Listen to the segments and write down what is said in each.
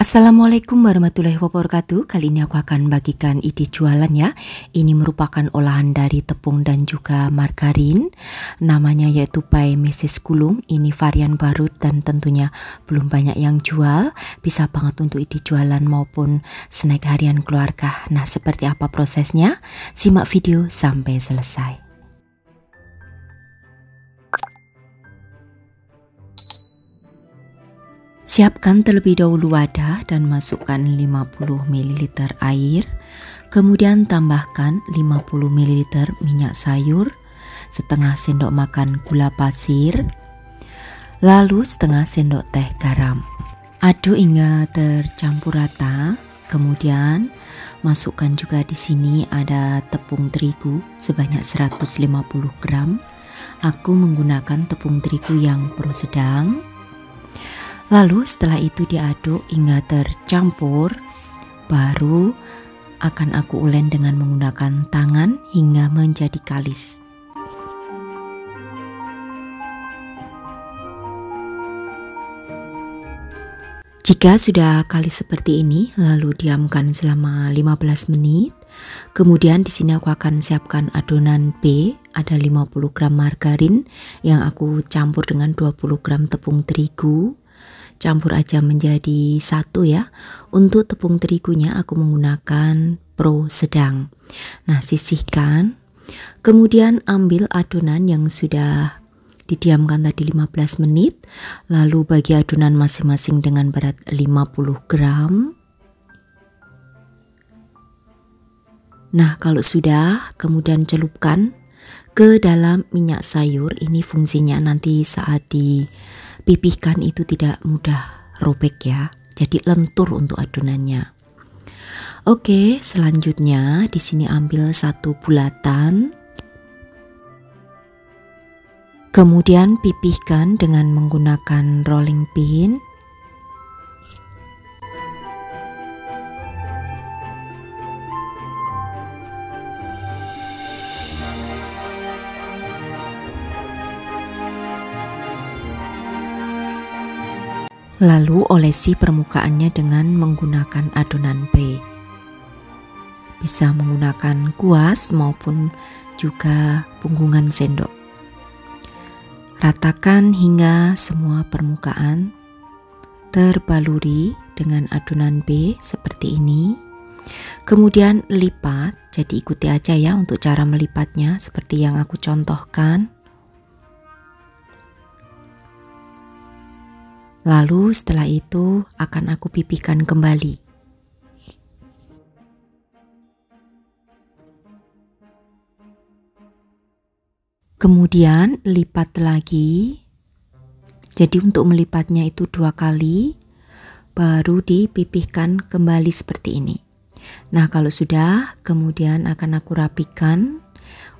Assalamualaikum warahmatullahi wabarakatuh. Kali ini aku akan bagikan ide jualan ya. Ini merupakan olahan dari tepung dan juga margarin. Namanya yaitu pie Mrs. Gulung. Ini varian baru dan tentunya belum banyak yang jual. Bisa banget untuk ide jualan maupun snack harian keluarga. Nah, seperti apa prosesnya? Simak video sampai selesai. Siapkan terlebih dahulu wadah dan masukkan 50 ml air, kemudian tambahkan 50 ml minyak sayur, setengah sendok makan gula pasir, lalu setengah sendok teh garam. Aduk hingga tercampur rata, kemudian masukkan juga di sini ada tepung terigu sebanyak 150 gram. Aku menggunakan tepung terigu yang pro sedang. Lalu setelah itu diaduk hingga tercampur, baru akan aku ulen dengan menggunakan tangan hingga menjadi kalis. Jika sudah kalis seperti ini, lalu diamkan selama 15 menit. Kemudian di sini aku akan siapkan adonan B, ada 50 gram margarin yang aku campur dengan 20 gram tepung terigu. Campur aja menjadi satu ya. Untuk tepung terigunya aku menggunakan pro sedang. Nah, sisihkan. Kemudian ambil adonan yang sudah didiamkan tadi 15 menit. Lalu bagi adonan masing-masing dengan berat 50 gram. Nah, kalau sudah, kemudian celupkan ke dalam minyak sayur. Ini fungsinya nanti saat dipipihkan itu tidak mudah robek ya. Jadi lentur untuk adonannya. Oke, selanjutnya di sini ambil satu bulatan. Kemudian pipihkan dengan menggunakan rolling pin. Lalu olesi permukaannya dengan menggunakan adonan B. Bisa menggunakan kuas maupun juga punggungan sendok. Ratakan hingga semua permukaan terbaluri dengan adonan B seperti ini. Kemudian lipat, jadi ikuti aja ya untuk cara melipatnya seperti yang aku contohkan. Lalu setelah itu akan aku pipihkan kembali. Kemudian lipat lagi. Jadi untuk melipatnya itu 2 kali, baru dipipihkan kembali seperti ini. Nah, kalau sudah, kemudian akan aku rapikan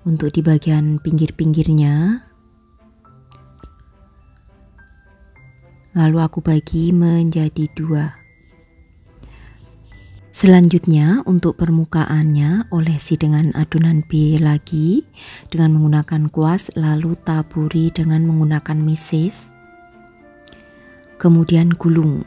untuk di bagian pinggir-pinggirnya. Lalu aku bagi menjadi 2. Selanjutnya untuk permukaannya olesi dengan adonan B lagi dengan menggunakan kuas, lalu taburi dengan menggunakan mesis. Kemudian gulung.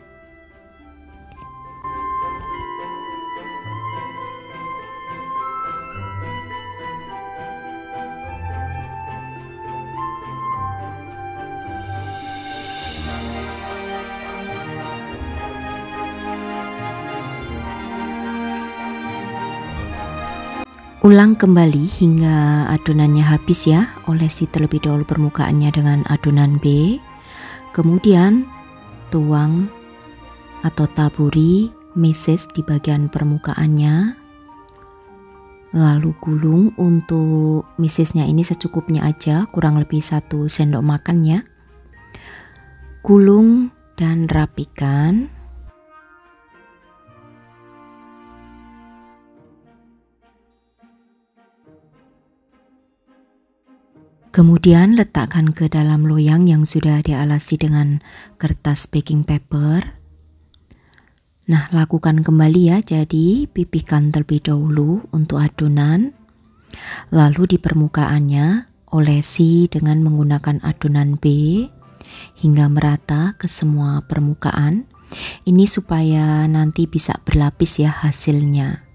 Ulang kembali hingga adonannya habis ya. Olesi terlebih dahulu permukaannya dengan adonan B. Kemudian tuang atau taburi meses di bagian permukaannya. Lalu gulung. Untuk mesesnya ini secukupnya aja, kurang lebih 1 sendok makan ya. Gulung dan rapikan. Kemudian letakkan ke dalam loyang yang sudah dialasi dengan kertas baking paper. Nah, lakukan kembali ya, jadi pipihkan terlebih dahulu untuk adonan. Lalu di permukaannya olesi dengan menggunakan adonan B hingga merata ke semua permukaan. Ini supaya nanti bisa berlapis ya hasilnya.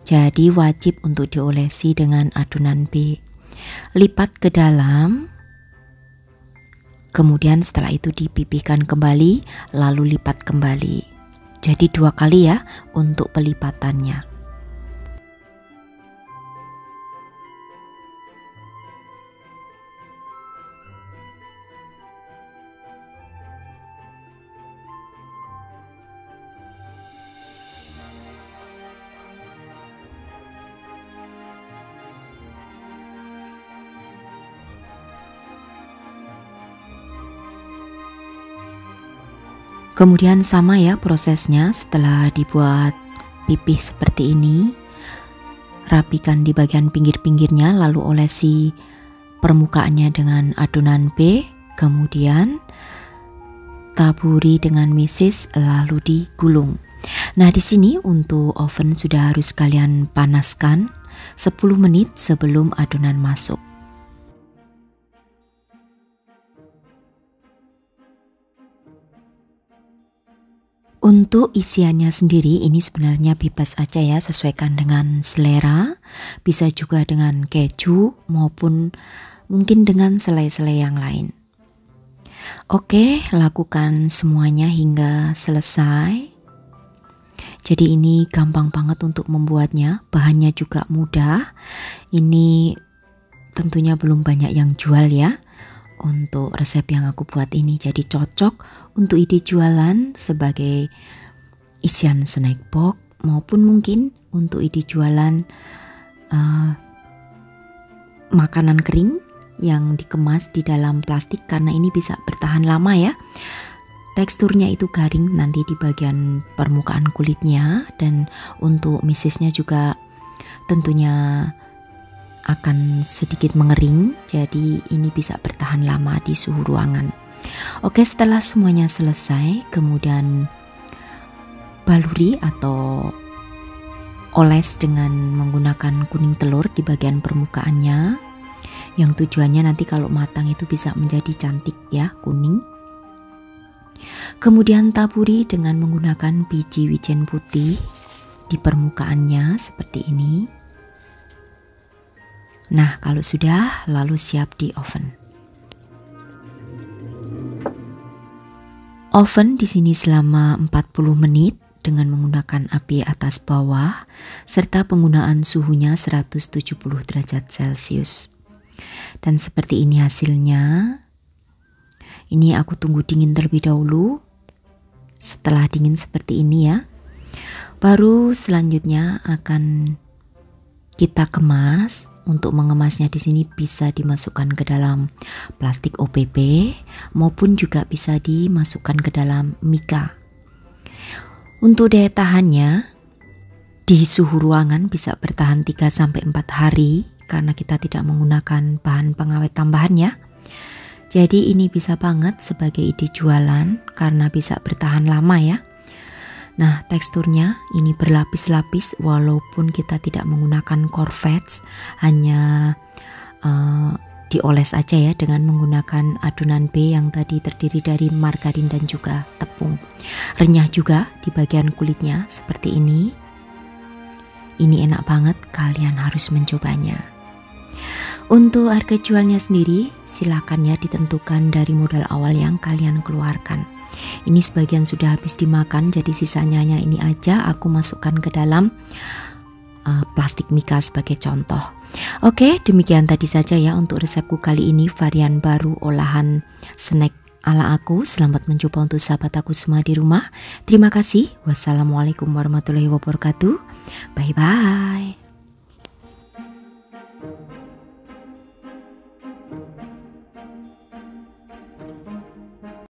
Jadi wajib untuk diolesi dengan adonan B. Lipat ke dalam, kemudian setelah itu dipipihkan kembali, lalu lipat kembali. Jadi 2 kali ya untuk pelipatannya. Kemudian sama ya prosesnya, setelah dibuat pipih seperti ini, rapikan di bagian pinggir-pinggirnya, lalu olesi permukaannya dengan adonan B, kemudian taburi dengan mesis lalu digulung. Nah, di sini untuk oven sudah harus kalian panaskan 10 menit sebelum adonan masuk. Untuk isiannya sendiri ini sebenarnya bebas aja ya, sesuaikan dengan selera. Bisa juga dengan keju maupun mungkin dengan selai-selai yang lain. Oke, lakukan semuanya hingga selesai. Jadi ini gampang banget untuk membuatnya, bahannya juga mudah. Ini tentunya belum banyak yang jual ya untuk resep yang aku buat ini, jadi cocok untuk ide jualan sebagai isian snack box maupun mungkin untuk ide jualan makanan kering yang dikemas di dalam plastik, karena ini bisa bertahan lama ya. Teksturnya itu garing nanti di bagian permukaan kulitnya, dan untuk misisnya juga tentunya akan sedikit mengering, jadi ini bisa bertahan lama di suhu ruangan. Oke, setelah semuanya selesai, kemudian baluri atau oles dengan menggunakan kuning telur di bagian permukaannya, yang tujuannya nanti kalau matang itu bisa menjadi cantik ya, kuning. Kemudian taburi dengan menggunakan biji wijen putih di permukaannya seperti ini. Nah, kalau sudah, lalu siap di oven. Oven di sini selama 40 menit dengan menggunakan api atas bawah serta penggunaan suhunya 170 derajat Celcius. Dan seperti ini hasilnya. Ini aku tunggu dingin terlebih dahulu. Setelah dingin seperti ini ya, baru selanjutnya akan kita kemas. Untuk mengemasnya di sini bisa dimasukkan ke dalam plastik OPP maupun juga bisa dimasukkan ke dalam mika. Untuk daya tahannya di suhu ruangan bisa bertahan 3-4 hari karena kita tidak menggunakan bahan pengawet tambahan ya. Jadi ini bisa banget sebagai ide jualan karena bisa bertahan lama ya. Nah, teksturnya ini berlapis-lapis walaupun kita tidak menggunakan cornflakes, hanya dioles aja ya dengan menggunakan adonan B yang tadi terdiri dari margarin dan juga tepung. Renyah juga di bagian kulitnya seperti ini. Ini enak banget, kalian harus mencobanya. Untuk harga jualnya sendiri silakan ya ditentukan dari modal awal yang kalian keluarkan. Ini sebagian sudah habis dimakan, jadi sisanya hanya ini aja aku masukkan ke dalam plastik mika sebagai contoh. Oke, demikian tadi saja ya untuk resepku kali ini, varian baru olahan snack ala aku. Selamat mencoba untuk sahabat aku semua di rumah. Terima kasih. Wassalamualaikum warahmatullahi wabarakatuh. Bye bye.